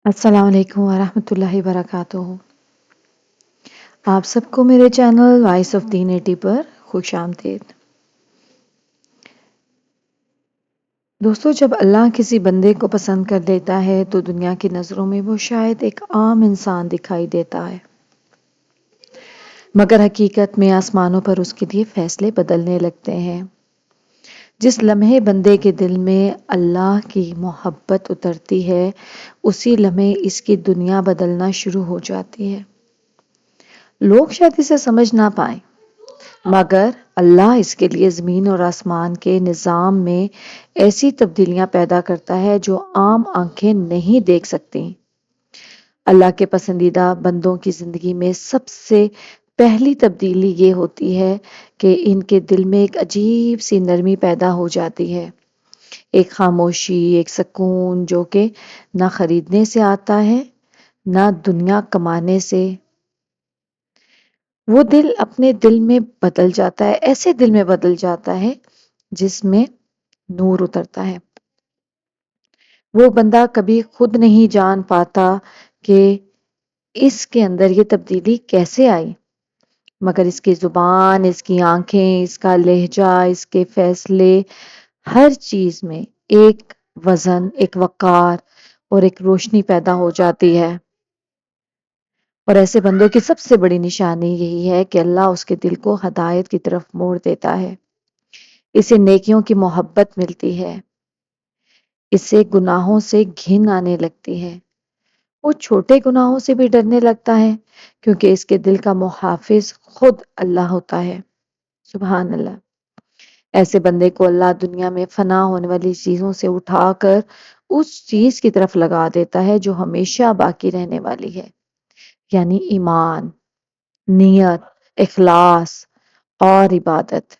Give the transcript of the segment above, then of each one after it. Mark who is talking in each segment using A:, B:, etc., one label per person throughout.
A: السلام علیکم ورحمۃ اللہ وبرکاتہ۔ آپ سب کو میرے چینل وائس آف دین 80 پر خوش آمدید۔ دوستو، جب اللہ کسی بندے کو پسند کر لیتا ہے تو دنیا کی نظروں میں وہ شاید ایک عام انسان دکھائی دیتا ہے، مگر حقیقت میں آسمانوں پر اس کے لیے فیصلے بدلنے لگتے ہیں۔ جس لمحے بندے کے دل میں اللہ کی محبت اترتی ہے، اسی لمحے اس کی دنیا بدلنا شروع ہو جاتی ہے۔ لوگ شاید اسے سمجھ نہ پائیں، مگر اللہ اس کے لیے زمین اور آسمان کے نظام میں ایسی تبدیلیاں پیدا کرتا ہے جو عام آنکھیں نہیں دیکھ سکتی۔ اللہ کے پسندیدہ بندوں کی زندگی میں سب سے پہلی تبدیلی یہ ہوتی ہے کہ ان کے دل میں ایک عجیب سی نرمی پیدا ہو جاتی ہے، ایک خاموشی، ایک سکون جو کہ نہ خریدنے سے آتا ہے نہ دنیا کمانے سے۔ وہ دل اپنے دل میں بدل جاتا ہے، ایسے دل میں بدل جاتا ہے جس میں نور اترتا ہے۔ وہ بندہ کبھی خود نہیں جان پاتا کہ اس کے اندر یہ تبدیلی کیسے آئی، مگر اس کی زبان، اس کی آنکھیں، اس کا لہجہ، اس کے فیصلے، ہر چیز میں ایک وزن، ایک وقار اور ایک روشنی پیدا ہو جاتی ہے۔ اور ایسے بندوں کی سب سے بڑی نشانی یہی ہے کہ اللہ اس کے دل کو ہدایت کی طرف موڑ دیتا ہے، اسے نیکیوں کی محبت ملتی ہے، اسے گناہوں سے گھن آنے لگتی ہے، وہ چھوٹے گناہوں سے بھی ڈرنے لگتا ہے کیونکہ اس کے دل کا محافظ خود اللہ ہوتا ہے۔ سبحان اللہ۔ ایسے بندے کو اللہ دنیا میں فنا ہونے والی چیزوں سے اٹھا کر اس چیز کی طرف لگا دیتا ہے جو ہمیشہ باقی رہنے والی ہے، یعنی ایمان، نیت، اخلاص اور عبادت۔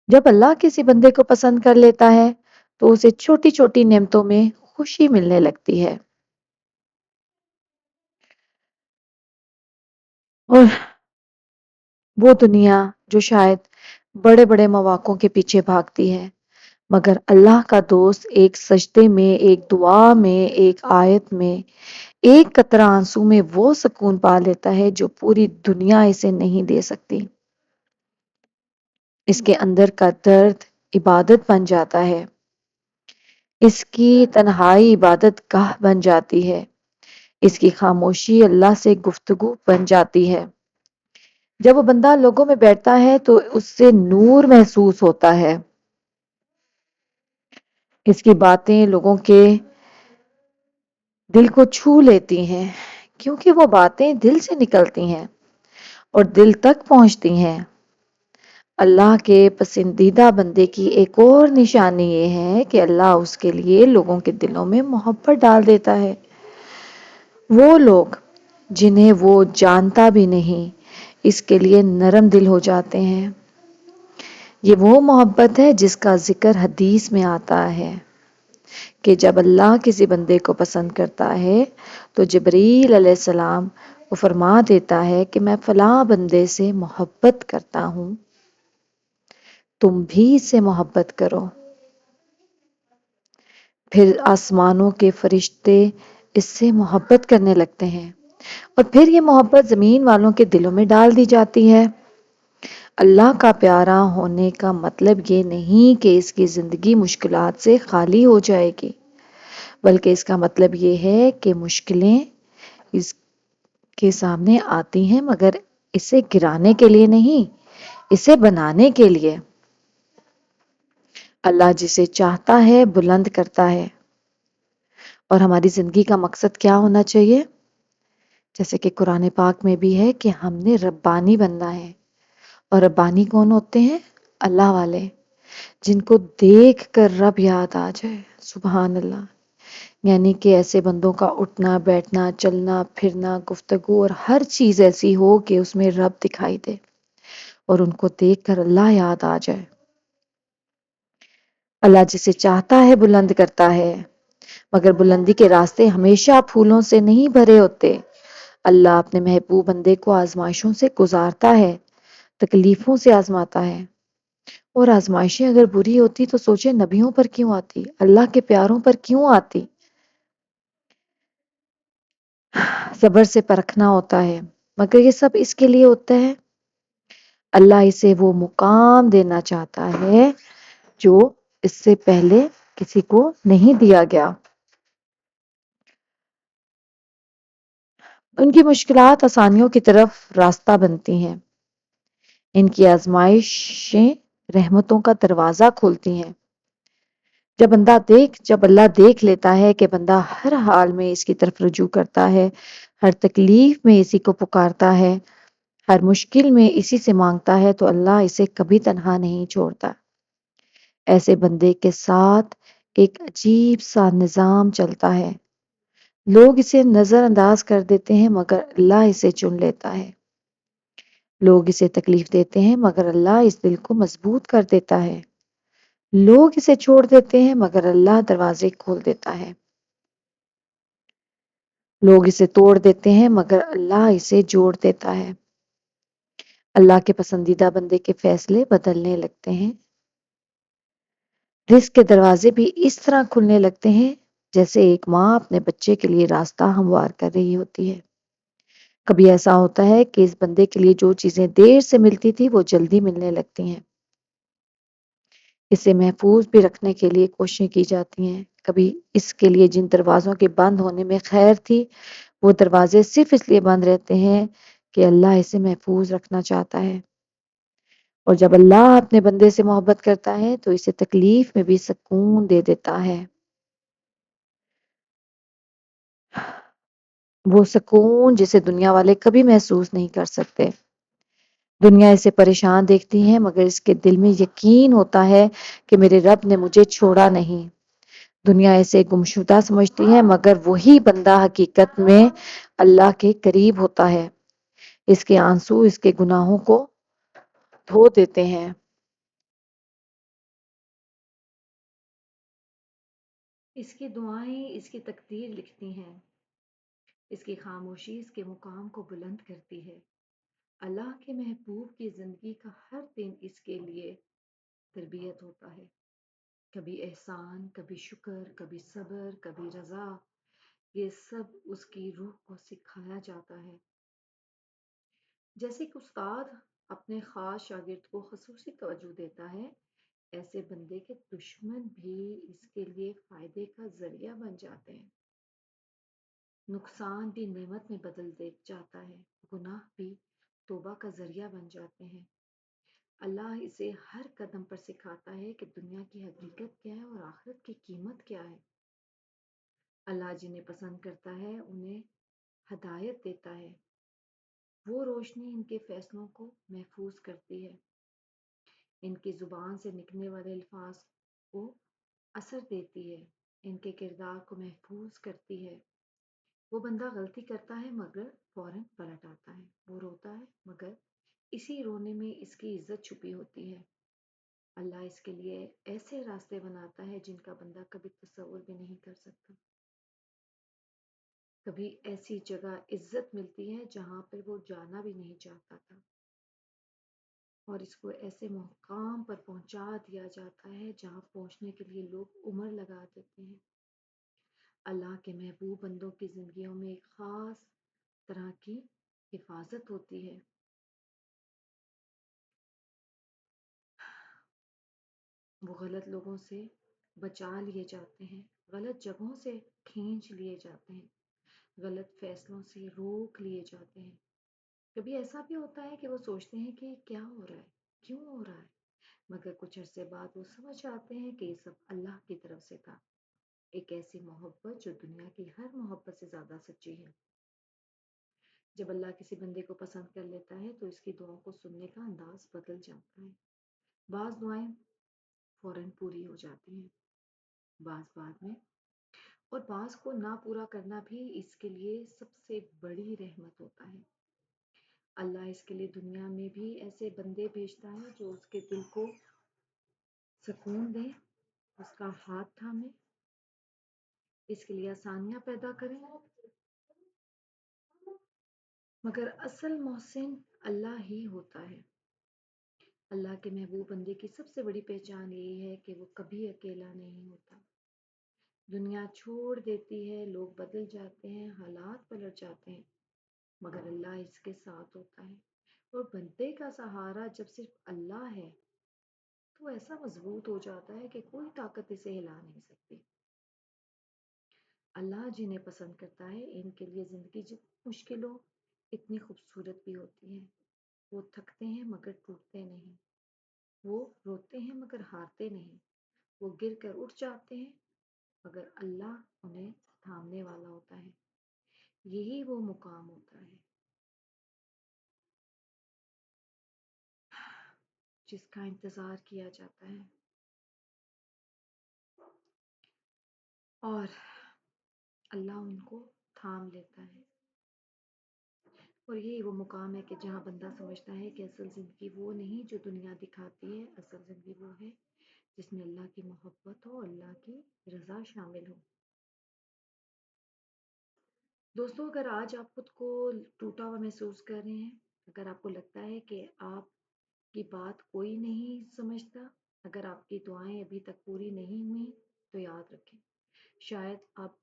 A: جب اللہ کسی بندے کو پسند کر لیتا ہے تو اسے چھوٹی چھوٹی نعمتوں میں خوشی ملنے لگتی ہے، اور وہ دنیا جو شاید بڑے بڑے مواقع کے پیچھے بھاگتی ہے، مگر اللہ کا دوست ایک سجدے میں، ایک دعا میں، ایک آیت میں، ایک قطرہ آنسو میں وہ سکون پا لیتا ہے جو پوری دنیا اسے نہیں دے سکتی۔ اس کے اندر کا درد عبادت بن جاتا ہے، اس کی تنہائی عبادت گاہ بن جاتی ہے، اس کی خاموشی اللہ سے گفتگو بن جاتی ہے۔ جب وہ بندہ لوگوں میں بیٹھتا ہے تو اس سے نور محسوس ہوتا ہے، اس کی باتیں لوگوں کے دل کو چھو لیتی ہیں کیونکہ وہ باتیں دل سے نکلتی ہیں اور دل تک پہنچتی ہیں۔ اللہ کے پسندیدہ بندے کی ایک اور نشانی یہ ہے کہ اللہ اس کے لیے لوگوں کے دلوں میں محبت ڈال دیتا ہے۔ وہ لوگ جنہیں وہ جانتا بھی نہیں اس کے لیے نرم دل ہو جاتے ہیں۔ یہ وہ محبت ہے جس کا ذکر حدیث میں آتا ہے کہ جب اللہ کسی بندے کو پسند کرتا ہے تو جبریل علیہ السلام وہ فرما دیتا ہے کہ میں فلاں بندے سے محبت کرتا ہوں، تم بھی اس سے محبت کرو۔ پھر آسمانوں کے فرشتے اس سے محبت کرنے لگتے ہیں اور پھر یہ محبت زمین والوں کے دلوں میں ڈال دی جاتی ہے۔ اللہ کا پیارا ہونے کا مطلب یہ نہیں کہ اس کی زندگی مشکلات سے خالی ہو جائے گی، بلکہ اس کا مطلب یہ ہے کہ مشکلیں اس کے سامنے آتی ہیں مگر اسے گرانے کے لیے نہیں، اسے بنانے کے لیے۔ اللہ جسے چاہتا ہے بلند کرتا ہے، اور ہماری زندگی کا مقصد کیا ہونا چاہیے؟ جیسے کہ قرآن پاک میں بھی ہے کہ ہم نے ربانی بننا ہے، اور ربانی کون ہوتے ہیں؟ اللہ والے، جن کو دیکھ کر رب یاد آ جائے۔ سبحان اللہ۔ یعنی کہ ایسے بندوں کا اٹھنا بیٹھنا، چلنا پھرنا، گفتگو اور ہر چیز ایسی ہو کہ اس میں رب دکھائی دے اور ان کو دیکھ کر اللہ یاد آ جائے۔ اللہ جسے چاہتا ہے بلند کرتا ہے، مگر بلندی کے راستے ہمیشہ پھولوں سے نہیں بھرے ہوتے۔ اللہ اپنے محبوب بندے کو آزمائشوں سے گزارتا ہے، تکلیفوں سے آزماتا ہے، اور آزمائشیں اگر بری ہوتی تو سوچے نبیوں پر کیوں آتی، اللہ کے پیاروں پر کیوں آتی؟ صبر سے پرکھنا ہوتا ہے، مگر یہ سب اس کے لیے ہوتا ہے اللہ اسے وہ مقام دینا چاہتا ہے جو اس سے پہلے کسی کو نہیں دیا گیا۔ ان کی مشکلات آسانیوں کی طرف راستہ بنتی ہیں، ان کی آزمائشیں رحمتوں کا دروازہ کھولتی ہیں۔ جب اللہ دیکھ لیتا ہے کہ بندہ ہر حال میں اس کی طرف رجوع کرتا ہے، ہر تکلیف میں اسی کو پکارتا ہے، ہر مشکل میں اسی سے مانگتا ہے، تو اللہ اسے کبھی تنہا نہیں چھوڑتا۔ ایسے بندے کے ساتھ ایک عجیب سا نظام چلتا ہے، لوگ اسے نظر انداز کر دیتے ہیں مگر اللہ اسے چن لیتا ہے۔ لوگ اسے تکلیف دیتے ہیں مگر اللہ اس دل کو مضبوط کر دیتا ہے۔ لوگ اسے چھوڑ دیتے ہیں مگر اللہ دروازے کھول دیتا ہے۔ لوگ اسے توڑ دیتے ہیں مگر اللہ اسے جوڑ دیتا ہے۔ اللہ کے پسندیدہ بندے کے فیصلے بدلنے لگتے ہیں۔ رزق کے دروازے بھی اس طرح کھلنے لگتے ہیں جیسے ایک ماں اپنے بچے کے لیے راستہ ہموار کر رہی ہوتی ہے۔ کبھی ایسا ہوتا ہے کہ اس بندے کے لیے جو چیزیں دیر سے ملتی تھی وہ جلدی ملنے لگتی ہیں۔ اسے محفوظ بھی رکھنے کے لیے کوششیں کی جاتی ہیں۔ کبھی اس کے لیے جن دروازوں کے بند ہونے میں خیر تھی، وہ دروازے صرف اس لیے بند رہتے ہیں کہ اللہ اسے محفوظ رکھنا چاہتا ہے۔ اور جب اللہ اپنے بندے سے محبت کرتا ہے تو اسے تکلیف میں بھی سکون دے دیتا ہے۔ وہ سکون جسے دنیا والے کبھی محسوس نہیں کر سکتے۔ دنیا اسے پریشان دیکھتی ہے مگر اس کے دل میں یقین ہوتا ہے کہ میرے رب نے مجھے چھوڑا نہیں۔ دنیا اسے گمشدہ سمجھتی ہے مگر وہی بندہ حقیقت میں اللہ کے قریب ہوتا ہے۔ اس کے آنسو اس کے گناہوں کو دھو دیتے ہیں۔ اس کی دعائیں اس کی تقدیر لکھتی ہیں، اس کی خاموشی اس کے مقام کو بلند کرتی ہے۔ اللہ کے محبوب کی زندگی کا ہر دن اس کے لیے تربیت ہوتا ہے، کبھی احسان، کبھی شکر، کبھی صبر، کبھی رضا، یہ سب اس کی روح کو سکھایا جاتا ہے۔ جیسے ایک استاد اپنے خاص شاگرد کو خصوصی توجہ دیتا ہے، ایسے بندے کے دشمن بھی اس کے لیے فائدے کا ذریعہ بن جاتے ہیں۔ نقصان بھی نعمت میں بدل دے جاتا ہے، گناہ بھی توبہ کا ذریعہ بن جاتے ہیں۔ اللہ اسے ہر قدم پر سکھاتا ہے کہ دنیا کی حقیقت کیا ہے اور آخرت کی قیمت کیا ہے۔ اللہ جنہیں پسند کرتا ہے انہیں ہدایت دیتا ہے، وہ روشنی ان کے فیصلوں کو محفوظ کرتی ہے، ان کی زبان سے نکلنے والے الفاظ کو اثر دیتی ہے، ان کے کردار کو محفوظ کرتی ہے۔ وہ بندہ غلطی کرتا ہے مگر فوراً پلٹ آتا ہے، وہ روتا ہے مگر اسی رونے میں اس کی عزت چھپی ہوتی ہے۔ اللہ اس کے لیے ایسے راستے بناتا ہے جن کا بندہ کبھی تصور بھی نہیں کر سکتا۔ کبھی ایسی جگہ عزت ملتی ہے جہاں پر وہ جانا بھی نہیں چاہتا تھا، اور اس کو ایسے مقام پر پہنچا دیا جاتا ہے جہاں پہنچنے کے لیے لوگ عمر لگا دیتے ہیں۔ اللہ کے محبوب بندوں کی زندگیوں میں ایک خاص طرح کی حفاظت ہوتی ہے۔ وہ غلط لوگوں سے بچا لیے جاتے ہیں، غلط جگہوں سے کھینچ لیے جاتے ہیں، غلط فیصلوں سے روک لیے جاتے ہیں۔ کبھی ایسا بھی ہوتا ہے کہ وہ سوچتے ہیں کہ کیا ہو رہا ہے، کیوں ہو رہا ہے، مگر کچھ عرصے بعد وہ سمجھ آتے ہیں کہ یہ سب اللہ کی طرف سے تھا، ایک ایسی محبت جو دنیا کی ہر محبت سے زیادہ سچی ہے۔ جب اللہ کسی بندے کو پسند کر لیتا ہے تو اس کی دعاؤں کو سننے کا انداز بدل جاتا ہے۔ بعض دعائیں فوراً پوری ہو جاتی ہیں، بعض بعد میں، اور بعض کو نہ پورا کرنا بھی اس کے لیے سب سے بڑی رحمت ہوتا ہے۔ اللہ اس کے لیے دنیا میں بھی ایسے بندے بھیجتا ہے جو اس کے دل کو سکون دیں، اس کا ہاتھ تھامیں، اس کے لیے آسانیاں پیدا کریں، مگر اصل محسن اللہ ہی ہوتا ہے۔ اللہ کے محبوب بندے کی سب سے بڑی پہچان یہی ہے کہ وہ کبھی اکیلا نہیں ہوتا۔ دنیا چھوڑ دیتی ہے، لوگ بدل جاتے ہیں، حالات پلٹ جاتے ہیں، مگر اللہ اس کے ساتھ ہوتا ہے۔ اور بندے کا سہارا جب صرف اللہ ہے تو ایسا مضبوط ہو جاتا ہے کہ کوئی طاقت اسے ہلا نہیں سکتی۔ اللہ جنہیں پسند کرتا ہے ان کے لیے زندگی جتنی مشکل ہو اتنی خوبصورت بھی ہوتی ہے۔ وہ تھکتے ہیں مگر ٹوٹتے نہیں، وہ روتے ہیں مگر ہارتے نہیں، وہ گر کر اٹھ جاتے ہیں مگر اللہ انہیں تھامنے والا ہوتا ہے۔ یہی وہ مقام ہوتا ہے جس کا انتظار کیا جاتا ہے، اور اللہ ان کو تھام لیتا ہے۔ اور یہی وہ مقام ہے کہ جہاں بندہ سمجھتا ہے کہ اصل زندگی وہ نہیں جو دنیا دکھاتی ہے، اصل زندگی وہ ہے جس میں اللہ کی محبت ہو، اللہ کی رضا شامل ہو۔ دوستو، اگر آج آپ خود کو ٹوٹا ہوا محسوس کر رہے ہیں، اگر آپ کو لگتا ہے کہ آپ کی بات کوئی نہیں سمجھتا، اگر آپ کی دعائیں ابھی تک پوری نہیں ہوئی، تو یاد رکھیں شاید آپ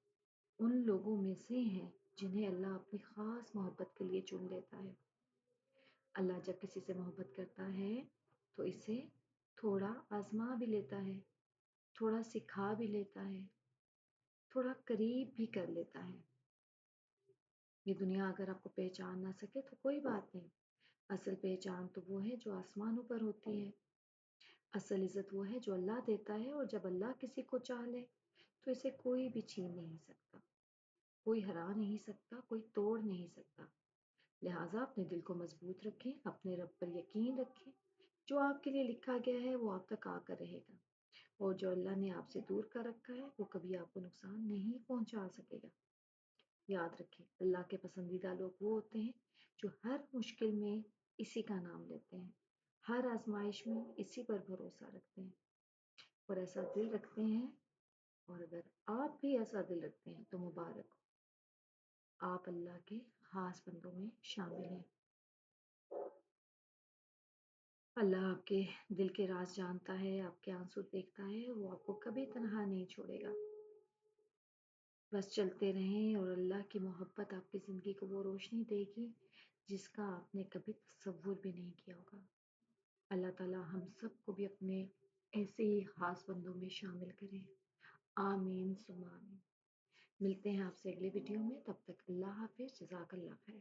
A: ان لوگوں میں سے ہیں جنہیں اللہ اپنی خاص محبت کے لیے چن لیتا ہے۔ اللہ جب کسی سے محبت کرتا ہے تو اسے تھوڑا آزما بھی لیتا ہے، تھوڑا سکھا بھی لیتا ہے، تھوڑا قریب بھی کر لیتا ہے۔ یہ دنیا اگر آپ کو پہچان نہ سکے تو کوئی بات نہیں، اصل پہچان تو وہ ہے جو آسمانوں پر ہوتی ہے۔ اصل عزت وہ ہے جو اللہ دیتا ہے، اور جب اللہ کسی کو چاہ لے تو اسے کوئی بھی چھین نہیں سکتا، کوئی ہرا نہیں سکتا، کوئی توڑ نہیں سکتا۔ لہٰذا اپنے دل کو مضبوط رکھیں، اپنے رب پر یقین رکھیں۔ جو آپ کے لیے لکھا گیا ہے وہ آپ تک آ کر رہے گا، اور جو اللہ نے آپ سے دور کر رکھا ہے وہ کبھی آپ کو نقصان نہیں پہنچا سکے گا۔ یاد رکھیں اللہ کے پسندیدہ لوگ وہ ہوتے ہیں جو ہر مشکل میں اسی کا نام لیتے ہیں، ہر آزمائش میں اسی پر بھروسہ رکھتے ہیں اور ایسا دل رکھتے ہیں۔ اور اگر آپ بھی ایسا دل رکھتے ہیں تو مبارک ہو، آپ اللہ کے خاص بندوں میں شامل ہیں۔ اللہ آپ کے دل کے راز جانتا ہے، آپ کے آنسو دیکھتا ہے، وہ آپ کو کبھی تنہا نہیں چھوڑے گا۔ بس چلتے رہیں اور اللہ کی محبت آپ کی زندگی کو وہ روشنی دے گی جس کا آپ نے کبھی تصور بھی نہیں کیا ہوگا۔ اللہ تعالیٰ ہم سب کو بھی اپنے ایسے ہی خاص بندوں میں شامل کریں۔ آمین ثم آمین۔ ملتے ہیں آپ سے اگلی ویڈیو میں، تب تک اللہ حافظ، جزاک اللہ خیر۔